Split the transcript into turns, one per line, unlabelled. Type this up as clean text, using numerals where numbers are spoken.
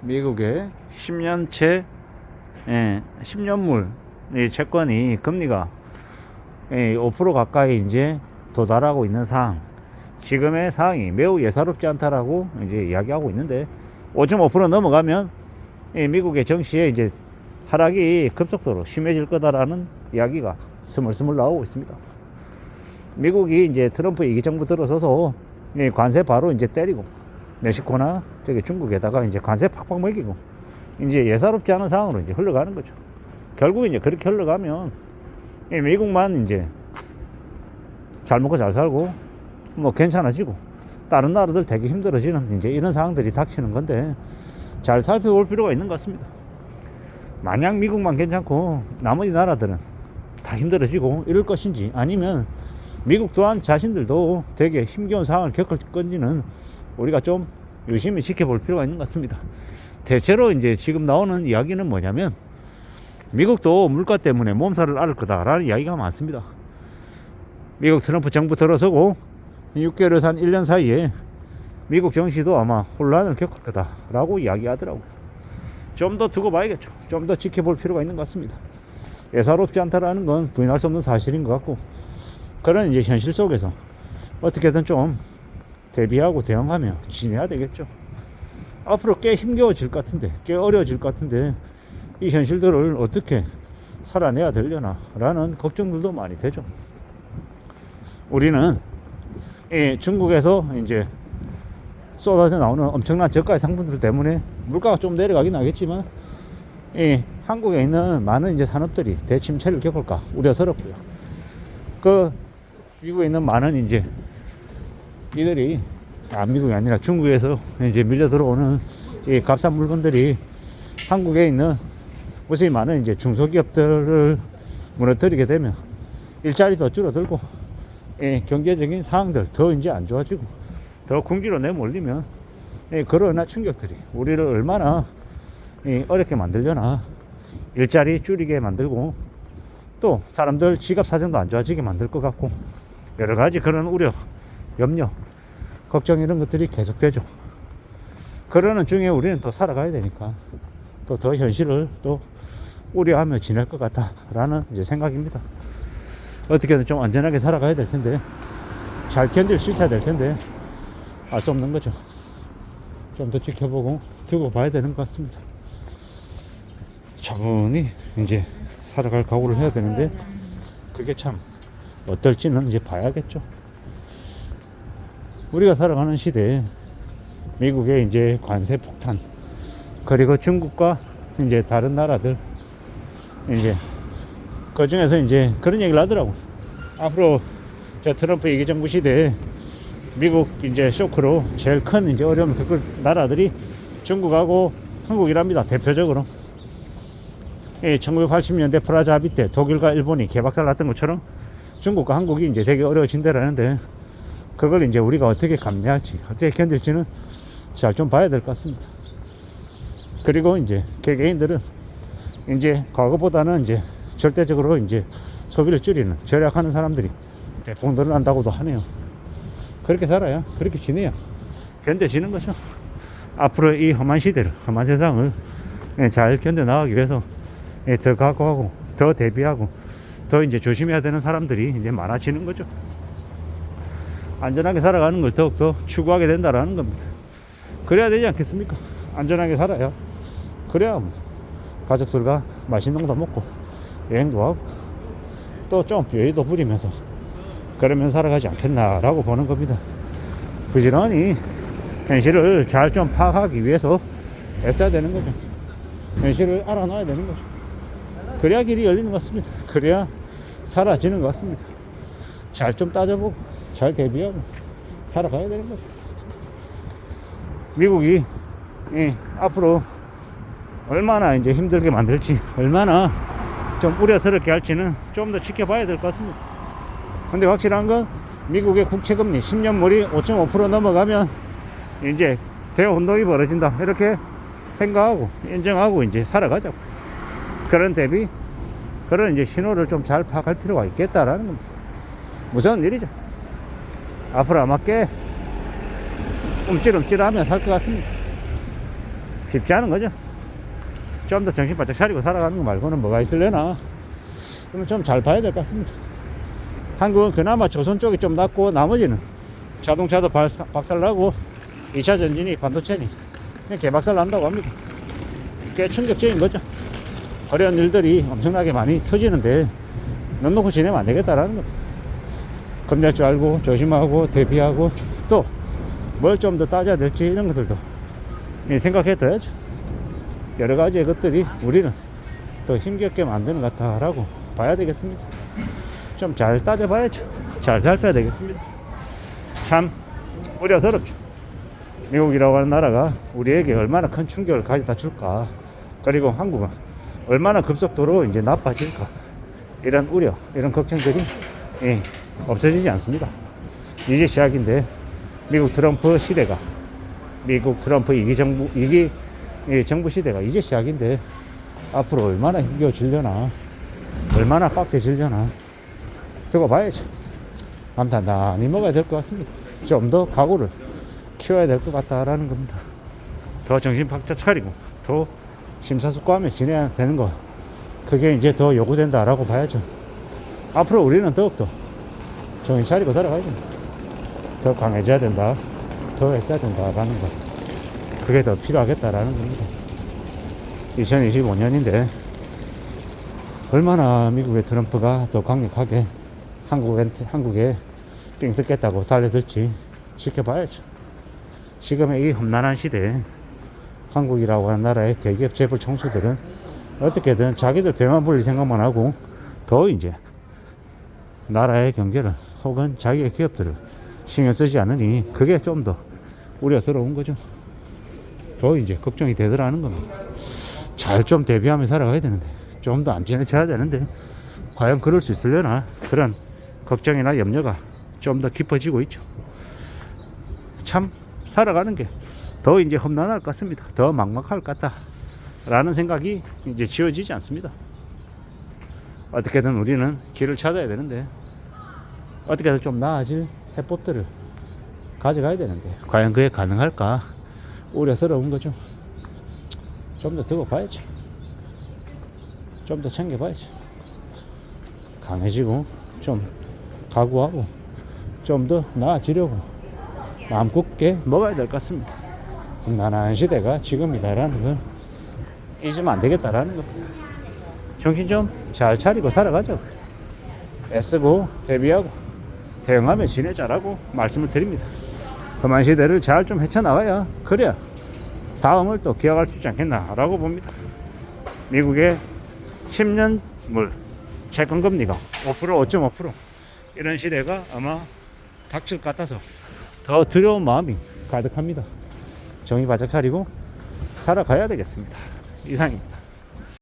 미국의 10년채 10년물 채권이 금리가 5% 가까이 이제 도달하고 있는 상황, 지금의 상황이 매우 예사롭지 않다라고 이제 이야기하고 있는데, 5.5% 넘어가면 미국의 정시에 이제 하락이 급속도로 심해질 거다라는 이야기가 스물스물 나오고 있습니다. 미국이 이제 트럼프 이기 정부 들어서서 관세 바로 이제 때리고, 멕시코나 저기 중국에다가 이제 관세 팍팍 먹이고, 이제 예사롭지 않은 상황으로 이제 흘러가는 거죠. 결국 이제 그렇게 흘러가면 미국만 이제 잘 먹고 잘 살고 뭐 괜찮아지고, 다른 나라들 되게 힘들어지는 이제 이런 상황들이 닥치는 건데, 잘 살펴볼 필요가 있는 것 같습니다. 만약 미국만 괜찮고 나머지 나라들은 다 힘들어지고 이럴 것인지, 아니면 미국 또한 자신들도 되게 힘겨운 상황을 겪을 건지는 우리가 좀 유심히 지켜볼 필요가 있는 것 같습니다. 대체로 이제 지금 나오는 이야기는 뭐냐면, 미국도 물가 때문에 몸살을 앓을 거다라는 이야기가 많습니다. 미국 트럼프 정부 들어서고 6개월에서 한 1년 사이에 미국 정시도 아마 혼란을 겪을 거다라고 이야기하더라고요. 좀 더 두고 봐야겠죠. 좀 더 지켜볼 필요가 있는 것 같습니다. 예사롭지 않다라는 건 부인할 수 없는 사실인 것 같고, 그런 이제 현실 속에서 어떻게든 좀 대비하고 대응하며 지내야 되겠죠. 앞으로 꽤 힘겨워질 것 같은데, 꽤 어려워질 것 같은데, 이 현실들을 어떻게 살아내야 되려나 라는 걱정들도 많이 되죠. 우리는 중국에서 이제 쏟아져 나오는 엄청난 저가의 상품들 때문에 물가가 좀 내려가긴 하겠지만, 한국에 있는 많은 이제 산업들이 대침체를 겪을까 우려스럽고요. 그 미국에 있는 많은 이제 이들이 미국이 아니라 중국에서 이제 밀려 들어오는 이 값싼 물건들이 한국에 있는 무수히 많은 이제 중소기업들을 무너뜨리게 되면 일자리도 줄어들고, 경제적인 상황들 더 이제 안 좋아지고 더 궁지로 내몰리면 그러나 충격들이 우리를 얼마나 어렵게 만들려나, 일자리 줄이게 만들고 또 사람들 지갑 사정도 안 좋아지게 만들 것 같고, 여러 가지 그런 우려, 염려, 걱정 이런 것들이 계속되죠. 그러는 중에 우리는 또 살아가야 되니까 또 더 현실을 또 우려하며 지낼 것 같다라는 이제 생각입니다. 어떻게든 좀 안전하게 살아가야 될 텐데, 잘 견딜 수 있어야 될 텐데 알 수 없는 거죠. 좀 더 지켜보고 두고 봐야 되는 것 같습니다. 차분히 이제 살아갈 각오를 해야 되는데, 그게 참 어떨지는 이제 봐야겠죠. 우리가 살아가는 시대에 미국의 이제 관세 폭탄, 그리고 중국과 이제 다른 나라들, 이제 그 중에서 이제 그런 얘기를 하더라고. 앞으로 저 트럼프 이기 정부 시대에 미국 이제 쇼크로 제일 큰 이제 어려움을 겪을 나라들이 중국하고 한국이랍니다. 대표적으로 1980년대 프라자 합의 때 독일과 일본이 개박살 났던 것처럼 중국과 한국이 이제 되게 어려워진다라는데, 그걸 이제 우리가 어떻게 감내할지, 어떻게 견딜지는 잘 좀 봐야 될 것 같습니다. 그리고 이제 개개인들은 이제 과거보다는 이제 절대적으로 이제 소비를 줄이는, 절약하는 사람들이 대폭 늘어난다고도 하네요. 그렇게 살아야, 그렇게 지내야 견뎌지는 거죠. 앞으로 이 험한 시대를, 험한 세상을 잘 견뎌 나가기 위해서 더 각오하고 더 대비하고 더 이제 조심해야 되는 사람들이 이제 많아지는 거죠. 안전하게 살아가는 걸 더욱더 추구하게 된다라는 겁니다. 그래야 되지 않겠습니까? 안전하게 살아야, 그래야 가족들과 맛있는 것도 먹고 여행도 하고 또 좀 여유도 부리면서 그러면 살아가지 않겠나라고 보는 겁니다. 부지런히 현실을 잘 좀 파악하기 위해서 애써야 되는 거죠. 현실을 알아놔야 되는 거죠. 그래야 길이 열리는 것 같습니다. 그래야 사라지는 것 같습니다. 잘 좀 따져보고 잘 대비하고 살아가야 되는 거죠. 미국이 앞으로 얼마나 이제 힘들게 만들지, 얼마나 좀 우려스럽게 할지는 좀 더 지켜봐야 될 것 같습니다. 근데 확실한 건 미국의 국채금리 10년물이 5.5% 넘어가면 이제 대운동이 벌어진다, 이렇게 생각하고 인정하고 이제 살아가자고. 그런 대비, 그런 이제 신호를 좀 잘 파악할 필요가 있겠다라는 겁니다. 무서운 일이죠. 앞으로 아마 꽤 움찔움찔하며 살 것 같습니다. 쉽지 않은 거죠. 좀 더 정신 바짝 차리고 살아가는 거 말고는 뭐가 있을려나. 그러면 좀 잘 봐야 될 것 같습니다. 한국은 그나마 조선 쪽이 좀 낫고 나머지는 자동차도 박살나고 2차 전진이 반도체니 그냥 개박살 난다고 합니다. 꽤 충격적인 거죠. 어려운 일들이 엄청나게 많이 터지는데 넌 놓고 지내면 안 되겠다라는 겁니다. 겁낼 줄 알고 조심하고 대비하고 또 뭘 좀 더 따져야 될지 이런 것들도 생각해 둬야죠. 여러 가지의 것들이 우리는 더 힘겹게 만드는 것 같다라고 봐야 되겠습니다. 좀 잘 따져봐야죠. 잘 살펴야 되겠습니다. 참 우려스럽죠. 미국이라고 하는 나라가 우리에게 얼마나 큰 충격을 가져다 줄까, 그리고 한국은 얼마나 급속도로 이제 나빠질까, 이런 우려, 이런 걱정들이 없어지지 않습니다. 이제 시작인데 미국 트럼프 시대가, 미국 트럼프 2기 정부 시대가 이제 시작인데 앞으로 얼마나 힘겨워지려나, 얼마나 빡세지려나 두고 봐야죠. 감탄단히 먹어야 될 것 같습니다. 좀 더 각오를 키워야 될 것 같다라는 겁니다. 더 정신 바짝 차리고 더 심사숙고하며 지내야 되는 거, 그게 이제 더 요구된다라고 봐야죠. 앞으로 우리는 더욱더 정신 차리고 살아가야 됩니다. 더 강해져야 된다, 더 했어야 된다라는 거, 그게 더 필요하겠다라는 겁니다. 2025년인데 얼마나 미국의 트럼프가 더 강력하게 한국에 삥 뜯겠다고 달려들지 지켜봐야죠. 지금의 이 험난한 시대에 한국이라고 하는 나라의 대기업 재벌 총수들은 어떻게든 자기들 배만 불릴 생각만 하고 더 이제 나라의 경제를 혹은 자기의 기업들을 신경 쓰지 않으니 그게 좀 더 우려스러운 거죠. 더 이제 걱정이 되더라는 겁니다. 잘 좀 대비하며 살아가야 되는데, 좀 더 안전해져야 되는데 과연 그럴 수 있으려나, 그런 걱정이나 염려가 좀 더 깊어지고 있죠. 참 살아가는 게 더 이제 험난할 것 같습니다. 더 막막할 것 같다 라는 생각이 이제 지워지지 않습니다. 어떻게든 우리는 길을 찾아야 되는데, 어떻게든 좀 나아질 해법들을 가져가야 되는데 과연 그게 가능할까 우려스러운 거죠. 좀 더 두고 봐야죠. 좀 더 챙겨봐야죠. 강해지고 좀 각오하고 좀 더 나아지려고 마음 굳게 먹어야 될 것 같습니다. 험난한 시대가 지금이다라는 걸 잊으면 안 되겠다라는 겁니다. 정신 좀 잘 차리고 살아가자고, 애쓰고 대비하고 대응하며 지내자라고 말씀을 드립니다. 험한 시대를 잘 좀 헤쳐나가야 그래야 다음을 또 기약할 수 있지 않겠나 라고 봅니다. 미국의 10년물 채권금리가 5%, 5.5% 이런 시대가 아마 닥칠 것 같아서 더 두려운 마음이 가득합니다. 정신 바짝 차리고 살아가야 되겠습니다. 이상입니다.